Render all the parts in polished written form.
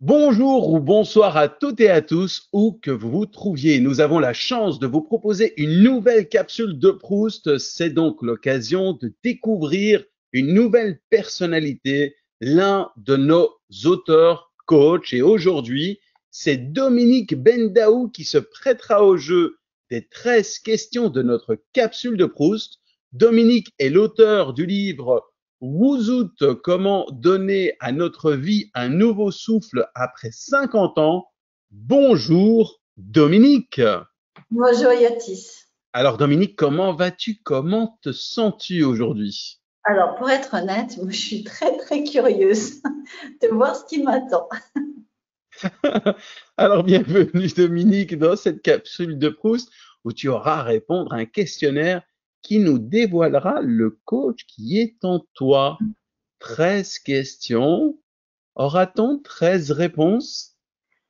Bonjour ou bonsoir à toutes et à tous, où que vous vous trouviez. Nous avons la chance de vous proposer une nouvelle capsule de Proust. C'est donc l'occasion de découvrir une nouvelle personnalité, l'un de nos auteurs coach. Et aujourd'hui, c'est Dominique Bendaou qui se prêtera au jeu des 13 questions de notre capsule de Proust. Dominique est l'auteur du livre Wuzut, comment donner à notre vie un nouveau souffle après 50 ans. Bonjour Dominique. Bonjour Yatis. Alors Dominique, comment vas-tu? Comment te sens-tu aujourd'hui? Alors, pour être honnête, moi, je suis très très curieuse de voir ce qui m'attend. Alors bienvenue Dominique dans cette capsule de Proust où tu auras à répondre à un questionnaire qui nous dévoilera le coach qui est en toi. 13 questions. Aura-t-on 13 réponses?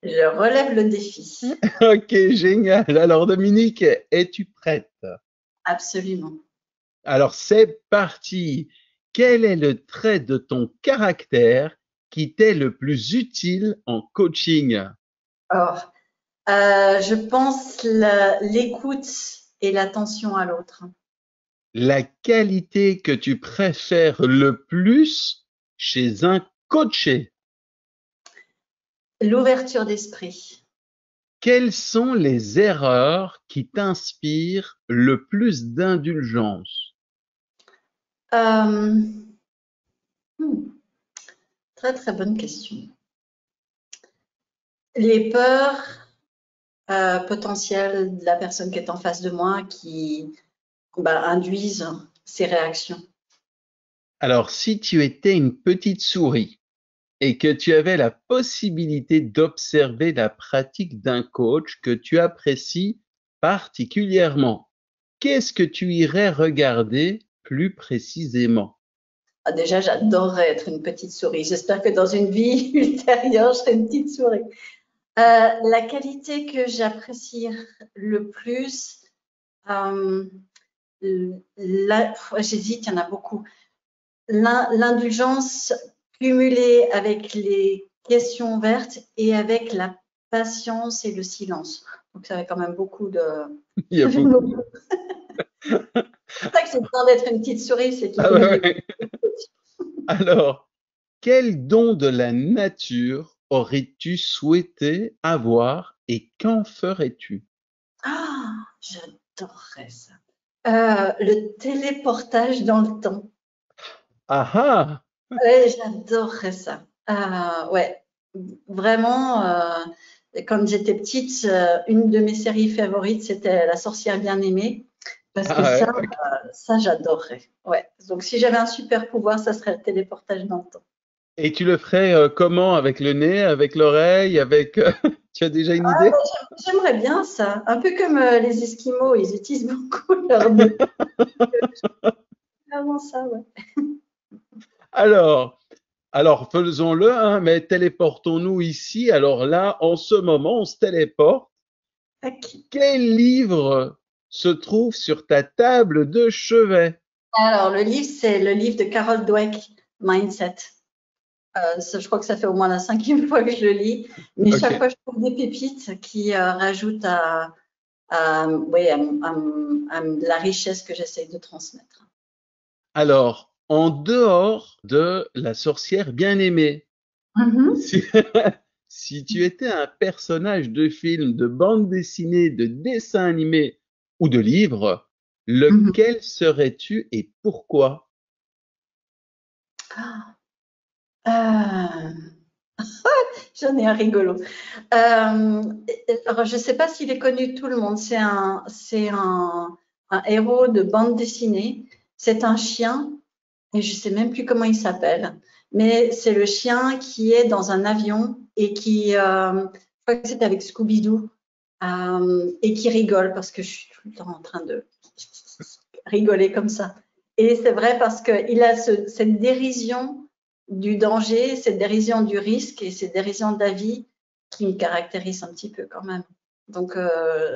Je relève le défi. Ok, génial. Alors Dominique, es-tu prête? Absolument. Alors c'est parti. Quel est le trait de ton caractère qui t'est le plus utile en coaching? Or, je pense l'écoute et l'attention à l'autre. La qualité que tu préfères le plus chez un coaché? L'ouverture d'esprit. Quelles sont les erreurs qui t'inspirent le plus d'indulgence? Euh, hmm, très très bonne question. Les peurs potentielles de la personne qui est en face de moi qui induisent ces réactions. Alors si tu étais une petite souris, et que tu avais la possibilité d'observer la pratique d'un coach que tu apprécies particulièrement, qu'est-ce que tu irais regarder plus précisément? Ah, déjà, j'adorerais être une petite souris. J'espère que dans une vie ultérieure, je serai une petite souris. La qualité que j'apprécie le plus, euh, j'hésite, il y en a beaucoup. L'indulgence cumulée avec les questions ouvertes et avec la patience et le silence. Donc, ça fait quand même beaucoup de. Il y a J'aime beaucoup. beaucoup. C'est pour ça que c'est bien d'être une petite souris, c'est qu'il Ah faut nous ouais, écouter. ouais. Alors, quel don de la nature aurais-tu souhaité avoir et qu'en ferais-tu? Ah, j'adorerais ça. Le téléportage dans le temps. Ah ah! Ouais, j'adorerais ça. Ouais, vraiment, quand j'étais petite, une de mes séries favorites, c'était La sorcière bien-aimée, parce que Ah ça, ouais, ok. ça j'adorerais. Ouais. Donc, si j'avais un super pouvoir, ça serait le téléportage dans le temps. Et tu le ferais comment? Avec le nez, avec l'oreille, avec... Tu as déjà une Ah, idée? j'aimerais bien ça. Un peu comme les Esquimaux, ils utilisent beaucoup leur nez. Vraiment ça, ouais. Alors, Alors, faisons-le, hein, mais téléportons-nous ici. Alors là, en ce moment, on se téléporte. Tac. Quel livre se trouve sur ta table de chevet? Alors, le livre, c'est le livre de Carol Dweck, Mindset. Je crois que ça fait au moins la cinquième fois que je le lis, mais Ok. chaque fois je trouve des pépites qui rajoutent oui, à la richesse que j'essaye de transmettre. Alors, en dehors de la sorcière bien-aimée, Mhm. si, si tu étais un personnage de film, de bande dessinée, de dessin animé ou de livre, Mhm. lequel serais-tu et pourquoi? Euh, J'en ai un rigolo. Alors, je ne sais pas s'il est connu de tout le monde. Un héros de bande dessinée. C'est un chien et je ne sais même plus comment il s'appelle. Mais c'est le chien qui est dans un avion et je crois que c'est avec Scooby-Doo, et qui rigole parce que je suis tout le temps en train de rigoler comme ça. Et c'est vrai parce qu'il a cette dérision du danger, cette dérision du risque et cette dérision de la vie qui me caractérise un petit peu quand même. Donc,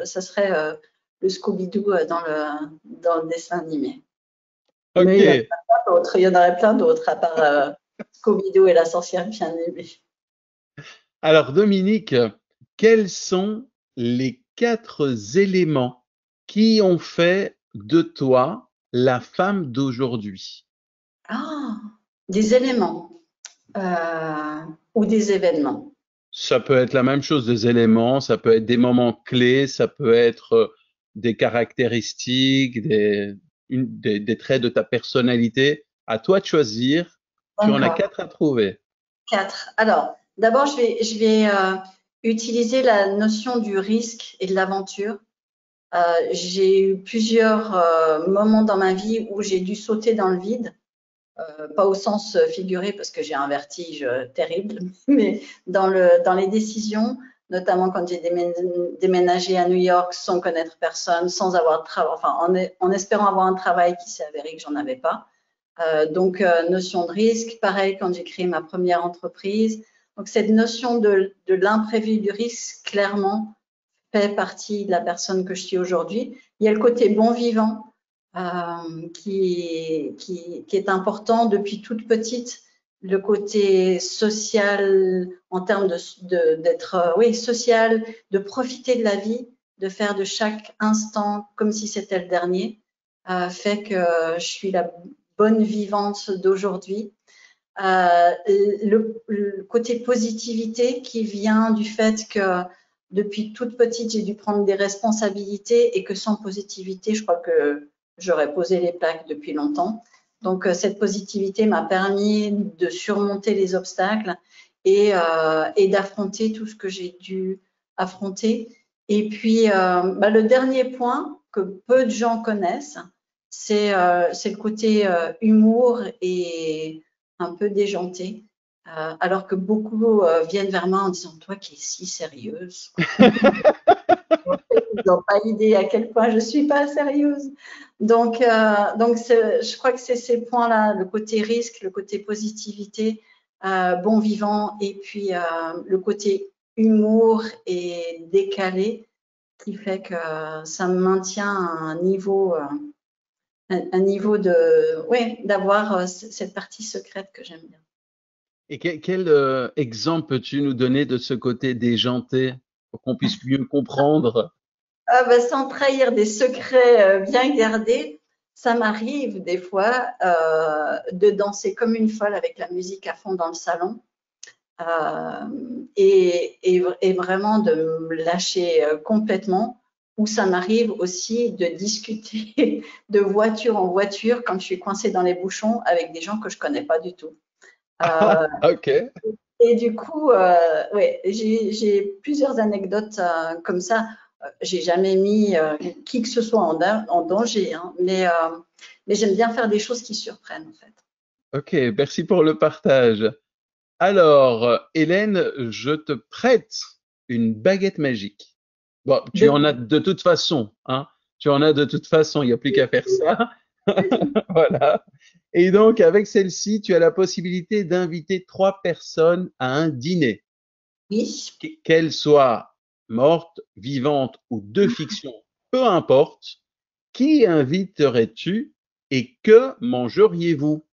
ça serait le Scooby-Doo dans le dessin animé. Mais il y en Ok. a plein d'autres. Il y en aurait plein d'autres à part Scooby-Doo et la sorcière bien aimée. Alors, Dominique, quels sont les 4 éléments qui ont fait de toi la femme d'aujourd'hui? Ah, des éléments ou des événements. Ça peut être la même chose, des éléments, ça peut être des moments clés, ça peut être des caractéristiques, des traits de ta personnalité. À toi de choisir. Tu en as D'accord. 4 à trouver. 4. Alors, d'abord, je vais utiliser la notion du risque et de l'aventure. J'ai eu plusieurs moments dans ma vie où j'ai dû sauter dans le vide, pas au sens figuré parce que j'ai un vertige terrible, mais dans les décisions, notamment quand j'ai déménagé à New York sans connaître personne, sans avoir de travail, enfin en espérant avoir un travail qui s'est avéré que j'en avais pas. Donc, notion de risque, pareil quand j'ai créé ma première entreprise. Donc, cette notion de l'imprévu, du risque, clairement, fait partie de la personne que je suis aujourd'hui. Il y a le côté bon vivant qui est important depuis toute petite, le côté social en termes d'être oui, social, de profiter de la vie, de faire de chaque instant comme si c'était le dernier, fait que je suis la bonne vivante d'aujourd'hui. Le côté positivité qui vient du fait que depuis toute petite, j'ai dû prendre des responsabilités et que sans positivité, je crois que j'aurais posé les plaques depuis longtemps. Donc, cette positivité m'a permis de surmonter les obstacles et d'affronter tout ce que j'ai dû affronter. Et puis, le dernier point que peu de gens connaissent, c'est le côté humour et un peu déjanté, alors que beaucoup viennent vers moi en disant toi qui es si sérieuse. Ils n'ont pas idée à quel point je suis pas sérieuse. Donc je crois que c'est ces points-là, le côté risque, le côté positivité, bon vivant, et puis le côté humour et décalé qui fait que ça me maintient à un niveau de, ouais, d'avoir cette partie secrète que j'aime bien. Et quel exemple peux-tu nous donner de ce côté déjanté pour qu'on puisse mieux comprendre? Ah bah, sans trahir des secrets bien gardés, ça m'arrive des fois de danser comme une folle avec la musique à fond dans le salon et vraiment de me lâcher complètement. Ou ça m'arrive aussi de discuter de voiture en voiture quand je suis coincée dans les bouchons avec des gens que je connais pas du tout. Euh, Ok. Et du coup, ouais, j'ai plusieurs anecdotes comme ça. J'ai jamais mis qui que ce soit en danger, hein, mais j'aime bien faire des choses qui surprennent en fait. Ok, merci pour le partage. Alors, Hélène, je te prête une baguette magique. Bon, tu en De- as de toute façon, hein. Tu en as de toute façon, il n'y a plus qu'à faire ça. Voilà. Et donc, avec celle-ci, tu as la possibilité d'inviter 3 personnes à un dîner, oui. qu'elles soient mortes, vivantes ou de fiction, peu importe. Qui inviterais-tu et que mangeriez-vous?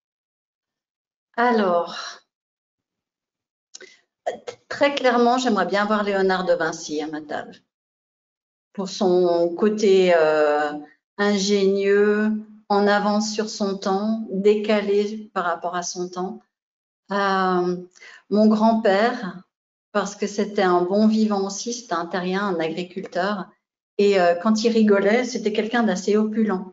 Alors, très clairement, j'aimerais bien voir Léonard de Vinci à ma table pour son côté ingénieux, en avance sur son temps, décalé par rapport à son temps. Euh, Mon grand-père, parce que c'était un bon vivant aussi, c'était un terrien, un agriculteur. Et quand il rigolait, c'était quelqu'un d'assez opulent.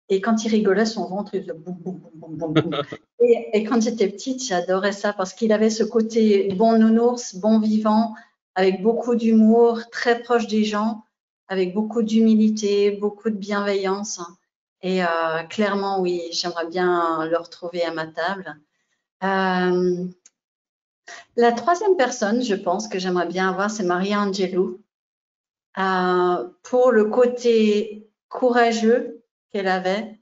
Et quand il rigolait, son ventre, il faisait boum, boum, boum, boum, boum, boum. Et quand j'étais petite, j'adorais ça parce qu'il avait ce côté bon nounours, bon vivant, avec beaucoup d'humour, très proche des gens, avec beaucoup d'humilité, beaucoup de bienveillance. Et clairement, oui, j'aimerais bien le retrouver à ma table. Euh, la troisième personne, je pense, que j'aimerais bien avoir, c'est Maria Angelou, pour le côté courageux qu'elle avait,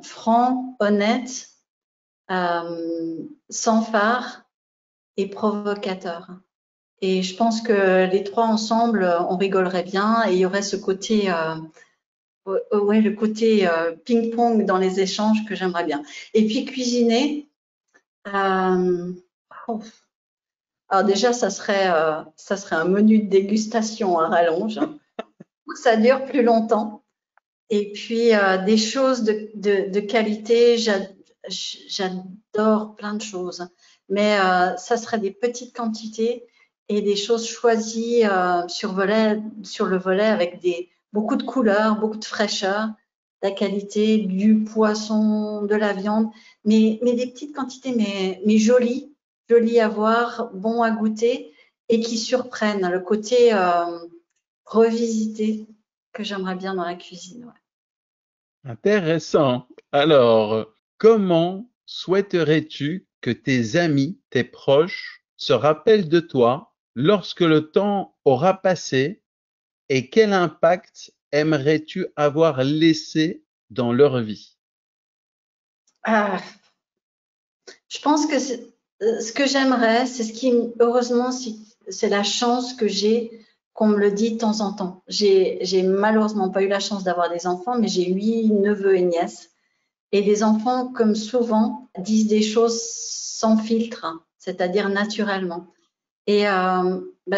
franc, honnête, sans phare et provocateur. Et je pense que les trois ensemble, on rigolerait bien et il y aurait ce côté, ouais, le côté ping-pong dans les échanges que j'aimerais bien. Et puis cuisiner, euh, oh, Alors déjà, ça serait un menu de dégustation à rallonge. Ça dure plus longtemps. Et puis, des choses de qualité, j'adore plein de choses. Mais ça serait des petites quantités et des choses choisies sur le volet avec beaucoup de couleurs, beaucoup de fraîcheur, de la qualité, du poisson, de la viande, mais des petites quantités, mais jolies à voir, bons à goûter et qui surprennent. Le côté revisité que j'aimerais bien dans la cuisine. Ouais. Intéressant. Alors, comment souhaiterais-tu que tes amis, tes proches, se rappellent de toi lorsque le temps aura passé et quel impact aimerais-tu avoir laissé dans leur vie? Ah, je pense que ce que j'aimerais, c'est heureusement, c'est la chance que j'ai qu'on me le dit de temps en temps. J'ai malheureusement pas eu la chance d'avoir des enfants, mais j'ai 8 neveux et nièces. Et les enfants, comme souvent, disent des choses sans filtre, hein, c'est-à-dire naturellement. Et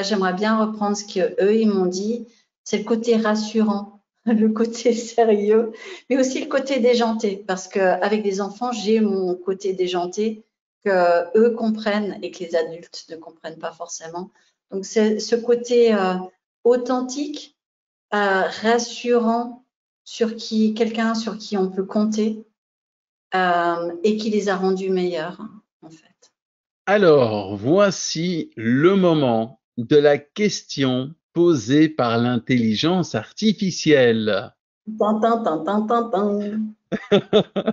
j'aimerais bien reprendre ce qu'eux, ils m'ont dit, c'est le côté rassurant, le côté sérieux, mais aussi le côté déjanté, parce qu'avec des enfants, j'ai mon côté déjanté que eux comprennent et que les adultes ne comprennent pas forcément. Donc, c'est ce côté authentique, rassurant, quelqu'un sur qui on peut compter et qui les a rendus meilleurs, en fait. Alors, voici le moment de la question posée par l'intelligence artificielle. Tin, tin, tin, tin, tin, tin.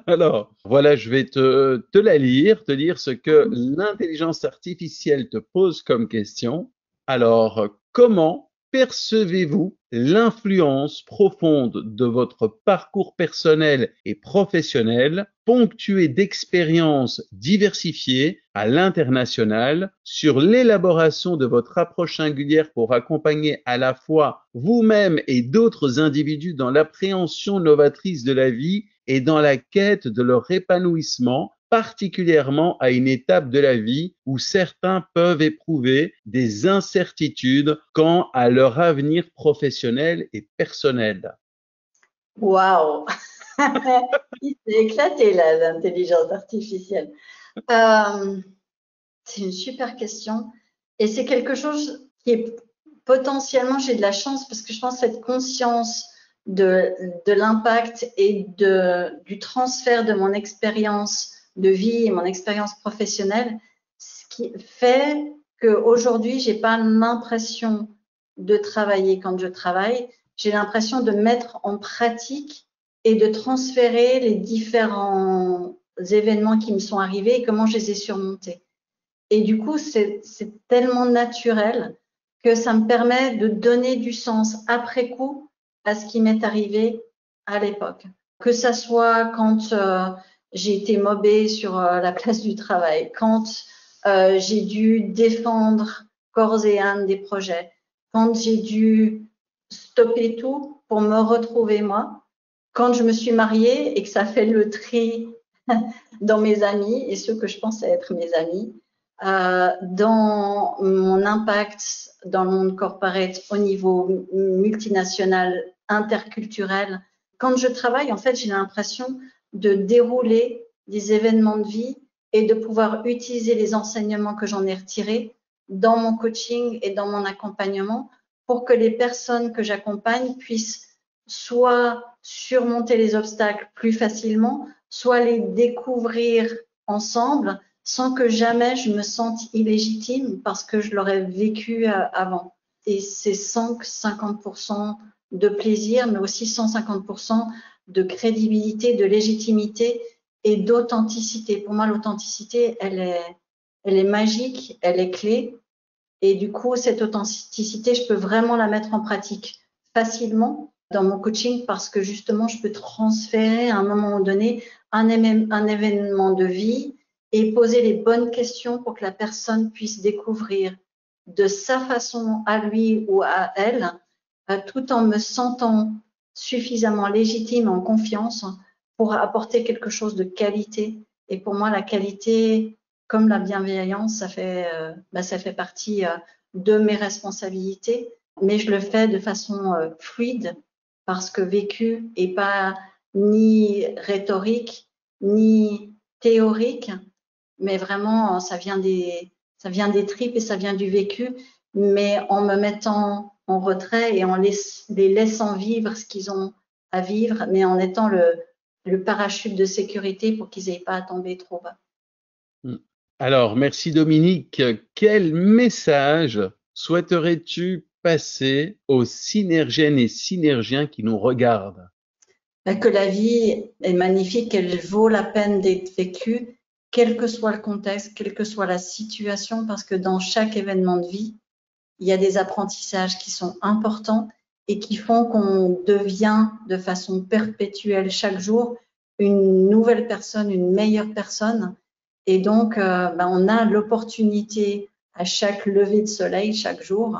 Alors, voilà, je vais te la lire, te dire ce que l'intelligence artificielle te pose comme question. Alors, comment percevez-vous l'influence profonde de votre parcours personnel et professionnel, ponctué d'expériences diversifiées à l'international, sur l'élaboration de votre approche singulière pour accompagner à la fois vous-même et d'autres individus dans l'appréhension novatrice de la vie et dans la quête de leur épanouissement, particulièrement à une étape de la vie où certains peuvent éprouver des incertitudes quant à leur avenir professionnel et personnel. Waouh! Il s'est éclaté là, l'intelligence artificielle. Euh, c'est une super question et c'est quelque chose qui est potentiellement, j'ai de la chance parce que je pense cette conscience de l'impact et du transfert de mon expérience de vie et mon expérience professionnelle, ce qui fait qu'aujourd'hui, j'ai pas l'impression de travailler quand je travaille, j'ai l'impression de mettre en pratique et de transférer les différents événements qui me sont arrivés et comment je les ai surmontés. Et du coup, c'est tellement naturel que ça me permet de donner du sens après coup à ce qui m'est arrivé à l'époque. Que ça soit quand j'ai été mobée sur la place du travail, quand j'ai dû défendre corps et âme des projets, quand j'ai dû stopper tout pour me retrouver moi, quand je me suis mariée et que ça fait le tri dans mes amis et ceux que je pensais être mes amis, dans mon impact dans le monde corporate au niveau multinational, interculturel. Quand je travaille, en fait, j'ai l'impression de dérouler des événements de vie et de pouvoir utiliser les enseignements que j'en ai retirés dans mon coaching et dans mon accompagnement pour que les personnes que j'accompagne puissent soit surmonter les obstacles plus facilement, soit les découvrir ensemble sans que jamais je me sente illégitime parce que je l'aurais vécu avant. Et c'est 150% de plaisir, mais aussi 150% de crédibilité, de légitimité et d'authenticité. Pour moi, l'authenticité, elle est magique, elle est clé. Et du coup, cette authenticité, je peux vraiment la mettre en pratique facilement dans mon coaching parce que justement, je peux transférer à un moment donné un événement de vie et poser les bonnes questions pour que la personne puisse découvrir de sa façon à lui ou à elle, tout en me sentant suffisamment légitime, en confiance pour apporter quelque chose de qualité. Et pour moi, la qualité, comme la bienveillance, ça fait partie de mes responsabilités, mais je le fais de façon fluide parce que vécu est pas ni rhétorique ni théorique, mais vraiment ça vient des tripes et ça vient du vécu, mais en me mettant en retrait et en les laissant vivre ce qu'ils ont à vivre, mais en étant le parachute de sécurité pour qu'ils n'aient pas à tomber trop bas. Alors, merci Dominique. Quel message souhaiterais-tu passer aux synergiennes et synergiens qui nous regardent? Que la vie est magnifique, qu'elle vaut la peine d'être vécue, quel que soit le contexte, quelle que soit la situation, parce que dans chaque événement de vie, il y a des apprentissages qui sont importants et qui font qu'on devient de façon perpétuelle chaque jour une nouvelle personne, une meilleure personne. Et donc, on a l'opportunité à chaque lever de soleil, chaque jour,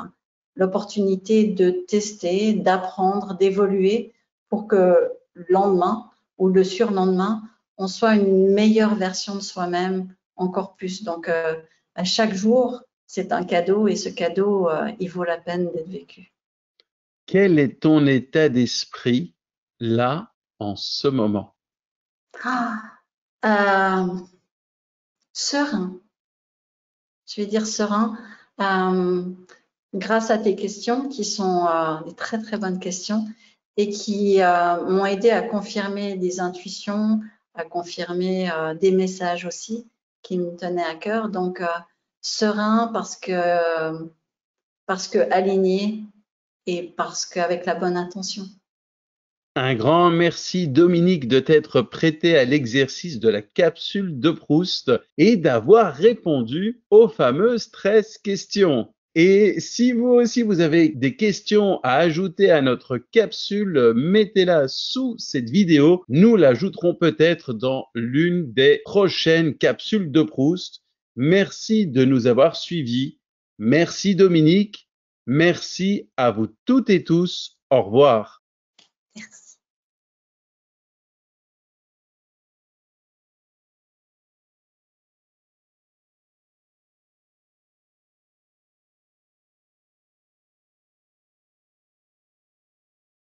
l'opportunité de tester, d'apprendre, d'évoluer pour que le lendemain ou le surlendemain, on soit une meilleure version de soi-même encore plus. Donc, à chaque jour, c'est un cadeau et ce cadeau, il vaut la peine d'être vécu. Quel est ton état d'esprit là, en ce moment? Serein. Je vais dire serein. Grâce à tes questions qui sont des très très bonnes questions et qui m'ont aidé à confirmer des intuitions, à confirmer des messages aussi qui me tenaient à cœur. Donc serein parce que aligné et parce qu'avec la bonne intention. Un grand merci Dominique de t'être prêté à l'exercice de la capsule de Proust et d'avoir répondu aux fameuses 13 questions. Et si vous aussi vous avez des questions à ajouter à notre capsule, mettez-la sous cette vidéo. Nous l'ajouterons peut-être dans l'une des prochaines capsules de Proust. Merci de nous avoir suivis. Merci Dominique. Merci à vous toutes et tous. Au revoir. Merci.